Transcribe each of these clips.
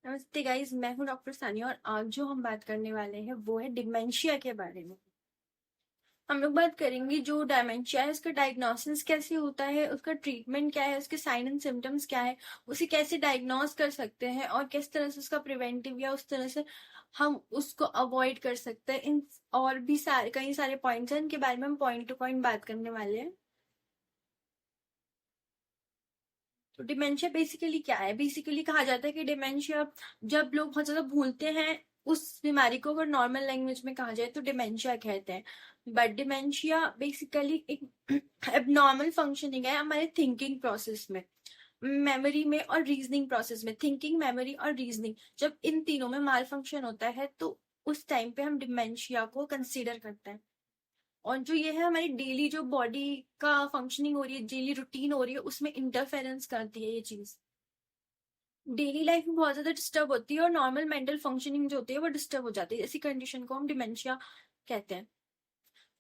नमस्ते गाइस, मैं हूं डॉक्टर सानिया और आज जो हम बात करने वाले हैं वो है डिमेंशिया के बारे में। हम लोग बात करेंगे जो डिमेंशिया है उसका डायग्नोसिस कैसे होता है, उसका ट्रीटमेंट क्या है, उसके साइन एंड सिम्टम्स क्या है, उसे कैसे डायग्नोस कर सकते हैं और किस तरह से उसका प्रिवेंटिव या उस तरह से हम उसको अवॉइड कर सकते हैं। इन और भी सारे कई सारे पॉइंट्स हैं, इनके बारे में हम पॉइंट टू पॉइंट बात करने वाले हैं। तो डिमेंशिया बेसिकली क्या है? बेसिकली कहा जाता है कि डिमेंशिया जब लोग बहुत ज्यादा भूलते हैं, उस बीमारी को अगर नॉर्मल लैंग्वेज में कहा जाए तो डिमेंशिया कहते हैं। बट डिमेंशिया बेसिकली एक एबनॉर्मल फंक्शनिंग है हमारे थिंकिंग प्रोसेस में, मेमोरी में और रीजनिंग प्रोसेस में। थिंकिंग, मेमोरी और रीजनिंग, जब इन तीनों में माल फंक्शन होता है तो उस टाइम पे हम डिमेंशिया को कंसीडर करते हैं। और जो ये है हमारी डेली जो बॉडी का फंक्शनिंग हो रही है, डेली रूटीन हो रही है, उसमें इंटरफेरेंस करती है ये चीज। डेली लाइफ में बहुत ज्यादा डिस्टर्ब होती है और नॉर्मल मेंटल फंक्शनिंग जो होती है वो डिस्टर्ब हो जाती है। ऐसी कंडीशन को हम डिमेंशिया कहते हैं।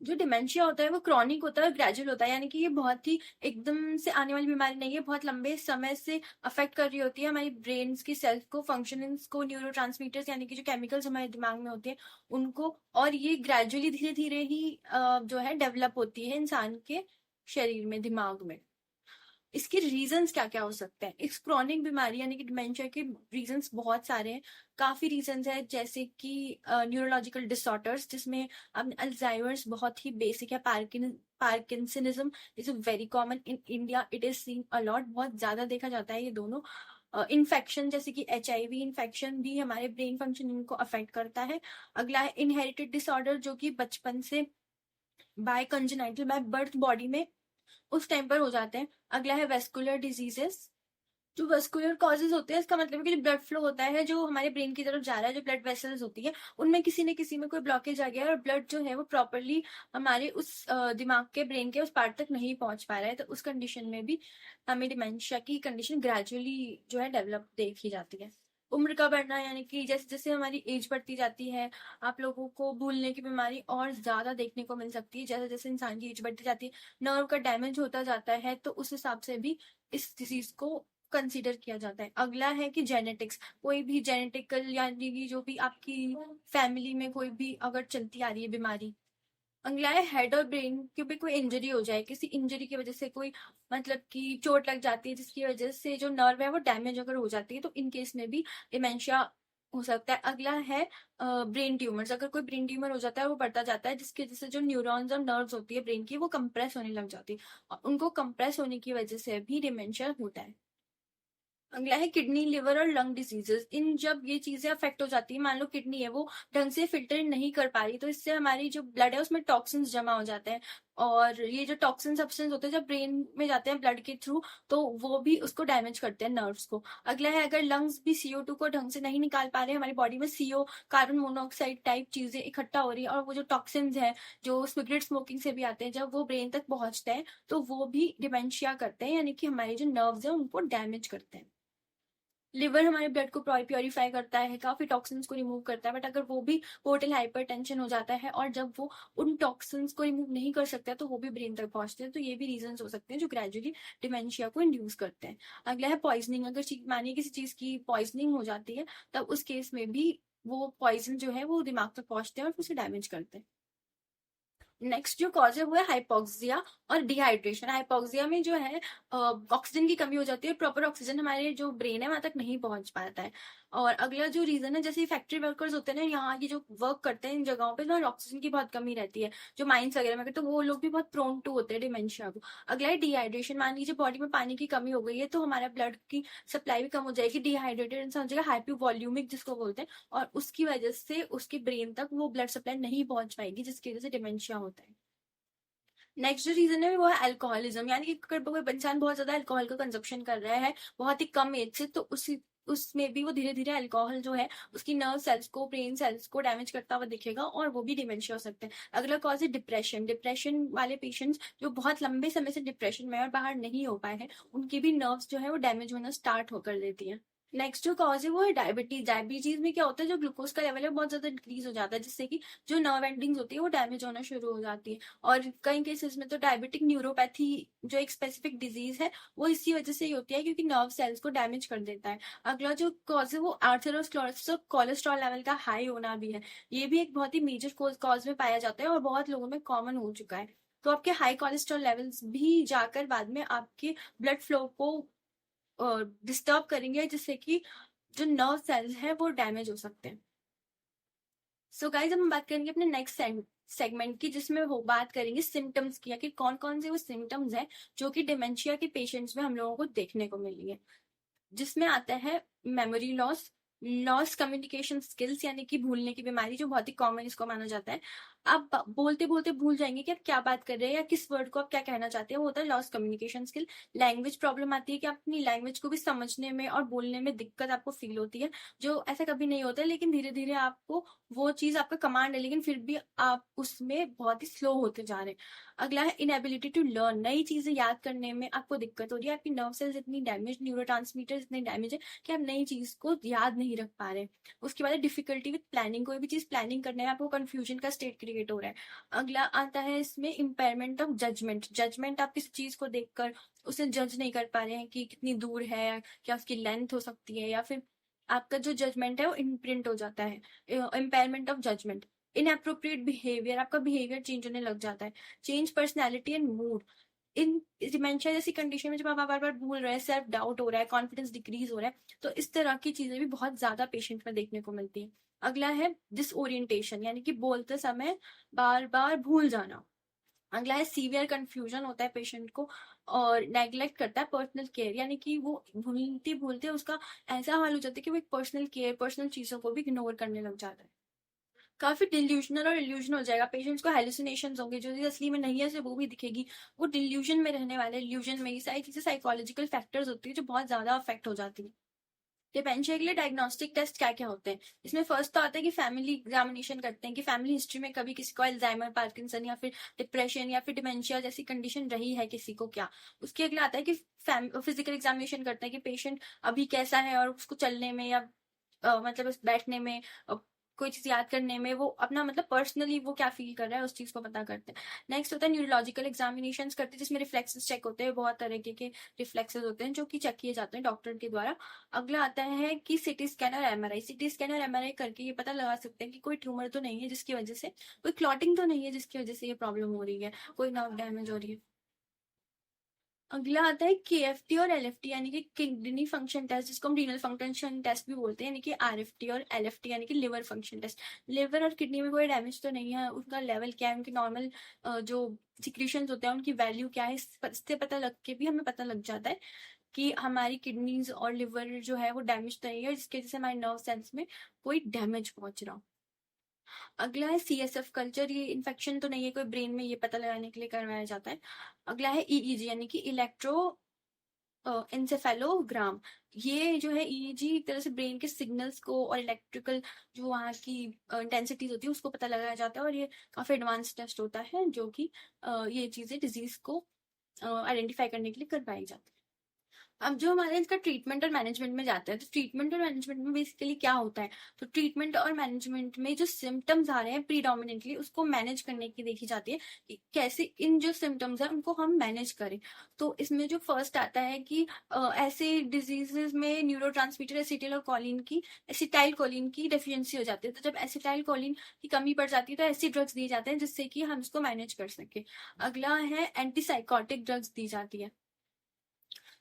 जो डिमेंशिया होता है वो क्रॉनिक होता है, ग्रेजुअल होता है, यानी कि ये बहुत ही एकदम से आने वाली बीमारी नहीं है, बहुत लंबे समय से अफेक्ट कर रही होती है हमारी ब्रेन की सेल्फ को, फंक्शनिंग्स को, न्यूरो यानी कि जो केमिकल्स हमारे दिमाग में होते हैं उनको। और ये ग्रेजुअली धीरे धीरे ही जो है डेवलप होती है इंसान के शरीर में, दिमाग में। इसके रीजंस क्या क्या हो सकते हैं? इस क्रॉनिक बीमारी यानी कि डिमेंशिया के रीजंस बहुत सारे हैं। काफी रीजंस है, जैसे कि न्यूरोलॉजिकल डिसऑर्डर्स, जिसमें अब अल्जाइमर्स बहुत ही बेसिक है। Parkinsonism is very common in India, it is seen a lot, बहुत ज्यादा देखा जाता है ये दोनों। इन्फेक्शन जैसे कि HIV इन्फेक्शन भी हमारे ब्रेन फंक्शनिंग को अफेक्ट करता है। अगला है इनहेरिटेड डिसऑर्डर, जो कि बचपन से by congenital, by birth body में उस टाइम पर हो जाते हैं। अगला है वेस्कुलर डिजीजेस। जो वेस्कुलर कॉजेज होते हैं, इसका मतलब है कि जो ब्लड फ्लो होता है जो हमारे ब्रेन की तरफ जा रहा है, जो ब्लड वेसल्स होती है उनमें किसी न किसी में कोई ब्लॉकेज आ गया है और ब्लड जो है वो प्रॉपरली हमारे उस दिमाग के, ब्रेन के उस पार्ट तक नहीं पहुंच पा रहा है। तो उस कंडीशन में भी हमें डिमेंशिया की कंडीशन ग्रेजुअली जो है डेवलप देखी जाती है। उम्र का बढ़ना, यानी कि जैसे जैसे हमारी एज बढ़ती जाती है, आप लोगों को भूलने की बीमारी और ज्यादा देखने को मिल सकती है। जैसे जैसे इंसान की एज बढ़ती जाती है, नर्व का डैमेज होता जाता है, तो उस हिसाब से भी इस डिजीज को कंसीडर किया जाता है। अगला है कि जेनेटिक्स, कोई भी जेनेटिकल यानी कि जो भी आपकी फैमिली में कोई भी अगर चलती आ रही है बीमारी। अगला है हेड और ब्रेन की भी कोई इंजरी हो जाए, किसी इंजरी की वजह से कोई मतलब कि चोट लग जाती है जिसकी वजह से जो नर्व है वो डैमेज अगर हो जाती है, तो इन केस में भी डिमेंशिया हो सकता है। अगला है ब्रेन ट्यूमर्स, अगर कोई ब्रेन ट्यूमर हो जाता है वो बढ़ता जाता है जिसकी वजह से जो न्यूरॉन्स और नर्व्स होती है ब्रेन की वो कंप्रेस होने लग जाती है, और उनको कंप्रेस होने की वजह से भी डिमेंशिया होता है। अगला है किडनी, लिवर और लंग डिजीजेस। इन जब ये चीजें अफेक्ट हो जाती है, मान लो किडनी है वो ढंग से फिल्टर नहीं कर पा रही, तो इससे हमारी जो ब्लड है उसमें टॉक्सिन्स जमा हो जाते हैं, और ये जो टॉक्सिन सब्सटेंस होते हैं जब ब्रेन में जाते हैं ब्लड के थ्रू, तो वो भी उसको डैमेज करते हैं, नर्व्स को। अगला है अगर लंग्स भी CO2 को ढंग से नहीं निकाल पा रहे, हमारी बॉडी में CO, कार्बन मोनोऑक्साइड टाइप चीजें इकट्ठा हो रही है, और वो जो टॉक्सिन्स है जो सिगरेट स्मोकिंग से भी आते हैं, जब वो ब्रेन तक पहुंचते हैं तो वो भी डिमेंशिया करते हैं, यानी कि हमारे जो नर्व्स है उनको डैमेज करते हैं। लिवर हमारे ब्लड को प्योरीफाई करता है, काफी टॉक्सिन्स को रिमूव करता है, बट अगर वो भी पोर्टल हाइपरटेंशन हो जाता है और जब वो उन टॉक्सिन्स को रिमूव नहीं कर सकता तो वो भी ब्रेन तक पहुंचते हैं। तो ये भी रीजन हो सकते हैं जो ग्रेजुअली डिमेंशिया को इंड्यूस करते हैं। अगला है पॉइजनिंग, अगर मानिए किसी चीज की पॉइजनिंग हो जाती है, तब उस केस में भी वो पॉइजन जो है वो दिमाग तक पहुंचते हैं और उसे डैमेज करते हैं। नेक्स्ट जो कॉज है वो है हाइपोक्सिया और डिहाइड्रेशन। हाइपोक्सिया में जो है ऑक्सीजन की कमी हो जाती है, प्रॉपर ऑक्सीजन हमारे जो ब्रेन है वहां तक नहीं पहुंच पाता है। और अगला जो रीजन है, जैसे फैक्ट्री वर्कर्स होते हैं ना, यहाँ की जो वर्क करते हैं इन जगहों पे, वहाँ ऑक्सीजन की बहुत कमी रहती है, जो माइंस वगैरह में, तो वो लोग भी बहुत प्रोन टू होते हैं डिमेंशिया को। अगला है डिहाइड्रेशन, मान लीजिए बॉडी में पानी की कमी हो गई है तो हमारा ब्लड की सप्लाई भी कम हो जाएगी, डिहाइड्रेटेड इंसान हो जाएगा, हाइपोवॉल्यूमिक जिसको बोलते हैं, और उसकी वजह से उसके ब्रेन तक वो ब्लड सप्लाई नहीं पहुंच पाएगी, जिसकी वजह से डिमेंशिया होता है। नेक्स्ट जो रीजन है वो है अल्कोहलिज्म, यानी कि अगर कोई इंसान बहुत ज्यादा अल्कोहल का कंजप्शन कर रहा है बहुत ही कम एज से, तो उसी उसमें भी वो धीरे धीरे अल्कोहल जो है उसकी नर्व सेल्स को, ब्रेन सेल्स को डैमेज करता हुआ दिखेगा, और वो भी डिमेंशिया हो सकता है। अगला कॉज है डिप्रेशन। डिप्रेशन वाले पेशेंट्स जो बहुत लंबे समय से डिप्रेशन में और बाहर नहीं हो पाए हैं, उनकी भी नर्व्स जो है वो डैमेज होना स्टार्ट होकर देती है। नेक्स्ट जो कॉज है वो है डायबिटीज। डायबिटीज में क्या होता है, जो ग्लूकोज का लेवल है बहुत ज्यादा इंक्रीज हो जाता है, जिससे कि जो नर्व एंडिंग्स होती है वो डैमेज होना शुरू हो जाती है। और कई केसेस में तो डायबिटिक न्यूरोपैथी जो एक स्पेसिफिक डिजीज है वो इसी वजह से ही होती है, क्योंकि नर्व सेल्स को डैमेज कर देता है। अगला जो कॉज है वो आर्थेरोस्क्लेरोसिस और कोलेस्ट्रॉल लेवल का हाई होना भी है। ये भी एक बहुत ही मेजर कॉज में पाया जाता है और बहुत लोगों में कॉमन हो चुका है। तो आपके हाई कोलेस्ट्रॉल लेवल्स भी जाकर बाद में आपके ब्लड फ्लो को डिस्टर्ब करेंगे, जिससे कि जो नर्व सेल्स है वो डैमेज हो सकते हैं। सो गाइज अब हम बात करेंगे अपने नेक्स्ट सेगमेंट की, जिसमें वो बात करेंगे सिम्टम्स की, कि कौन कौन से वो सिम्टम्स हैं जो कि डिमेंशिया के पेशेंट्स में हम लोगों को देखने को मिलेंगे। जिसमें आता है memory loss, loss communication skills यानी कि भूलने की बीमारी, जो बहुत ही कॉमन इसको माना जाता है। आप बोलते बोलते भूल जाएंगे कि आप क्या बात कर रहे हैं या किस वर्ड को आप क्या कहना चाहते हैं, वो होता है loss communication skill. Language problem आती है कि आप अपनी लैंग्वेज को भी समझने में और बोलने में दिक्कत आपको फील होती है, जो ऐसा कभी नहीं होता है, लेकिन धीरे धीरे आपको वो चीज आपका कमांड है, लेकिन फिर भी आप उसमें बहुत ही स्लो होते जा रहे हैं। अगला है इनएबिलिटी टू लर्न, नई चीजें याद करने में आपको दिक्कत हो रही है, आपकी नर्व सेल्स इतनी डैमेज, न्यूरोट्रांसमीटर इतने डैमेज है कि आप नई चीज को याद नहीं रख पा रहे। उसके बाद डिफिकल्टी विद प्लानिंग, कोई भी चीज प्लानिंग करने में आपको कंफ्यूजन का स्टेट क्रिएट हो रहा है। अगला आता है इसमें इम्पेयरमेंट ऑफ जजमेंट, जजमेंट आप किसी चीज को देखकर उसे जज नहीं कर पा रहे हैं कि कितनी दूर है, क्या उसकी लेंथ हो सकती है, या फिर आपका जो जजमेंट है वो इम्प्रिंट हो जाता है। Impairment of judgement. Inappropriate behaviour, आपका बिहेवियर चेंज होने लग जाता है। Change personality and mood, in dementia जैसी कंडीशन में जब आप बार बार भूल रहे हैं, सेल्फ डाउट हो रहा है, कॉन्फिडेंस डिक्रीज हो रहा है, तो इस तरह की चीजें भी बहुत ज्यादा पेशेंट में देखने को मिलती है। अगला है डिसओरिएंटेशन, यानी कि बोलते समय बार बार भूल जाना। अगला है सीवियर कंफ्यूजन होता है पेशेंट को, और नेग्लेक्ट करता है पर्सनल केयर, यानी कि वो भूलते भूलते उसका ऐसा हाल हो जाता है कि वो एक पर्सनल केयर, पर्सनल चीजों को भी इग्नोर करने लग जाता है। काफी डिल्यूशनल और इल्यूजन हो जाएगा, पेशेंट्स को हेलुसिनेशंस होंगे, जो चीज असली में नहीं है से वो भी दिखेगी, वो डिल्यूजन में रहने वाले, इल्यूजन में। ये सारी चीजें साइकोलॉजिकल फैक्टर्स होती है जो बहुत ज्यादा अफेक्ट हो जाती है। डिमेंशिया के लिए डायग्नोस्टिक टेस्ट क्या क्या होते हैं, इसमें फर्स्ट तो आता है कि फैमिली एग्जामिनेशन करते हैं कि फैमिली हिस्ट्री में कभी किसी को अल्जाइमर, पार्किंसन या फिर डिप्रेशन या फिर डिमेंशिया जैसी कंडीशन रही है किसी को क्या। उसके अगला आता है कि फिजिकल एग्जामिनेशन करते हैं कि पेशेंट अभी कैसा है, और उसको चलने में या मतलब उस बैठने में, कोई चीज याद करने में, वो अपना मतलब पर्सनली वो क्या फील कर रहा है उस चीज को पता करते हैं। नेक्स्ट होता है न्यूरोलॉजिकल एग्जामिनेशंस करते हैं, जिसमें रिफ्लेक्सेस चेक होते हैं, बहुत तरह के रिफ्लेक्सेस होते हैं जो कि चेक किए जाते हैं डॉक्टर के द्वारा। अगला आता है कि सीटी स्कैन और एमआरआई, सीटी स्कैन और एमआरआई करके ये पता लगा सकते हैं कि कोई ट्यूमर तो नहीं है जिसकी वजह से, कोई क्लॉटिंग तो नहीं है जिसकी वजह से ये प्रॉब्लम हो रही है, कोई नर्व डैमेज हो रही है। अगला आता है केएफटी और एलएफटी, यानी कि किडनी फंक्शन टेस्ट, जिसको हम रीनल फंक्शन टेस्ट भी बोलते हैं, यानी कि आरएफटी और एलएफटी यानी कि लिवर फंक्शन टेस्ट। लिवर और किडनी में कोई डैमेज तो नहीं है, उनका लेवल क्या है, उनकी नॉर्मल जो सिक्रीशंस होते हैं उनकी वैल्यू क्या है, इससे पता लग के भी हमें पता लग जाता है कि हमारी किडनीज और लिवर जो है वो डैमेज तो नहीं है, जिसकी वजह से हमारे नर्व सेल्स में कोई डैमेज पहुंच रहा हो। अगला है सीएसएफ कल्चर, ये इन्फेक्शन तो नहीं है कोई ब्रेन में, ये पता लगाने के लिए करवाया जाता है। अगला है ईईजी, यानी कि इलेक्ट्रो इंसेफेलोग्राम। ये जो है ईईजी एक तरह से ब्रेन के सिग्नल्स को और इलेक्ट्रिकल जो वहाँ की इंटेंसिटीज होती है उसको पता लगाया जाता है, और ये काफी एडवांस टेस्ट होता है जो कि ये चीजें डिजीज को आइडेंटिफाई करने के लिए करवाई जाती है। अब जो हमारे इसका ट्रीटमेंट और मैनेजमेंट में जाता है, तो ट्रीटमेंट और मैनेजमेंट में बेसिकली क्या होता है, तो ट्रीटमेंट और मैनेजमेंट में जो सिम्टम्स आ रहे हैं प्रीडोमिनेंटली उसको मैनेज करने की देखी जाती है कि कैसे इन जो सिम्टम्स है उनको हम मैनेज करें। तो इसमें जो फर्स्ट आता है कि ऐसे डिजीजेस में न्यूरोट्रांसमीटर एसिटाइल कोलिन की डेफिशिएंसी हो जाती है, तो जब एसिटाइल कोलिन की कमी पड़ जाती है तो ऐसी ड्रग्स दिए जाते हैं जिससे कि हम इसको मैनेज कर सके। अगला है एंटीसाइकोटिक ड्रग्स दी जाती है।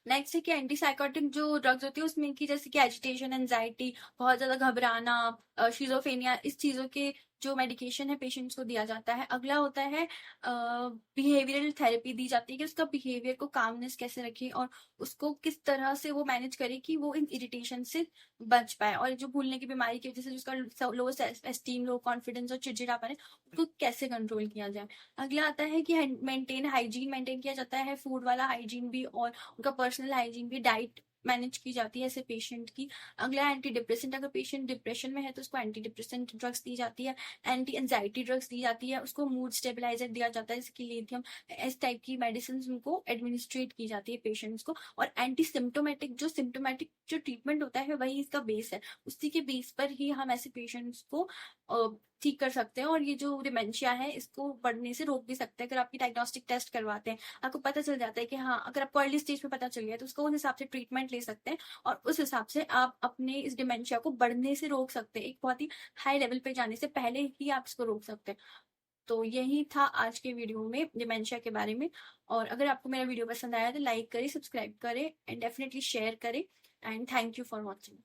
नेक्स्ट है कि एंटीसाइकोटिक जो ड्रग्स होती है उसमें की जैसे कि एजिटेशन, एंजाइटी, बहुत ज्यादा घबराना, शिजोफेनिया, इस चीजों के जो मेडिकेशन है पेशेंट्स को दिया जाता है। अगला होता है बिहेवियरल थेरेपी दी जाती है कि उसका बिहेवियर को कामनेस कैसे रखे और उसको किस तरह से वो मैनेज करे कि वो इन इरिटेशन से बच पाए, और जो भूलने की बीमारी की वजह से जिसका low self esteem, low confidence और चिड़चिड़ापन है उसको कैसे कंट्रोल किया जाए। अगला आता है कि मेंटेन हाइजीन मेंटेन किया जाता है, फूड वाला हाइजीन भी और उनका पर्सनल हाइजीन भी, डाइट मैनेज की जाती है ऐसे पेशेंट की। अगला एंटी डिप्रेसेंट, अगर पेशेंट डिप्रेशन में है तो उसको एंटी डिप्रेसेंट ड्रग्स दी जाती है, एंटी एंजाइटी ड्रग्स दी जाती है, उसको मूड स्टेबलाइजर दिया जाता है जैसे कि लिथियम। इस टाइप की मेडिसिन उनको एडमिनिस्ट्रेट की जाती है पेशेंट्स को। और एंटी सिम्टोमेटिक, जो सिम्टोमेटिक जो ट्रीटमेंट होता है वही इसका बेस है, उसी के बेस पर ही हम ऐसे पेशेंट्स को ठीक कर सकते हैं। और ये जो डिमेंशिया है इसको बढ़ने से रोक भी सकते हैं। अगर आपकी डायग्नोस्टिक टेस्ट करवाते हैं, आपको पता चल जाता है कि हाँ, अगर आपको अर्ली स्टेज में पता चल गया तो उसको उस हिसाब से ट्रीटमेंट ले सकते हैं, और उस हिसाब से आप अपने इस डिमेंशिया को बढ़ने से रोक सकते हैं। एक बहुत ही हाई लेवल पे जाने से पहले ही आप इसको रोक सकते हैं। तो यही था आज के वीडियो में डिमेंशिया के बारे में। और अगर आपको मेरा वीडियो पसंद आया तो लाइक करें, सब्सक्राइब करें एंड डेफिनेटली शेयर करें। And thank you for watching.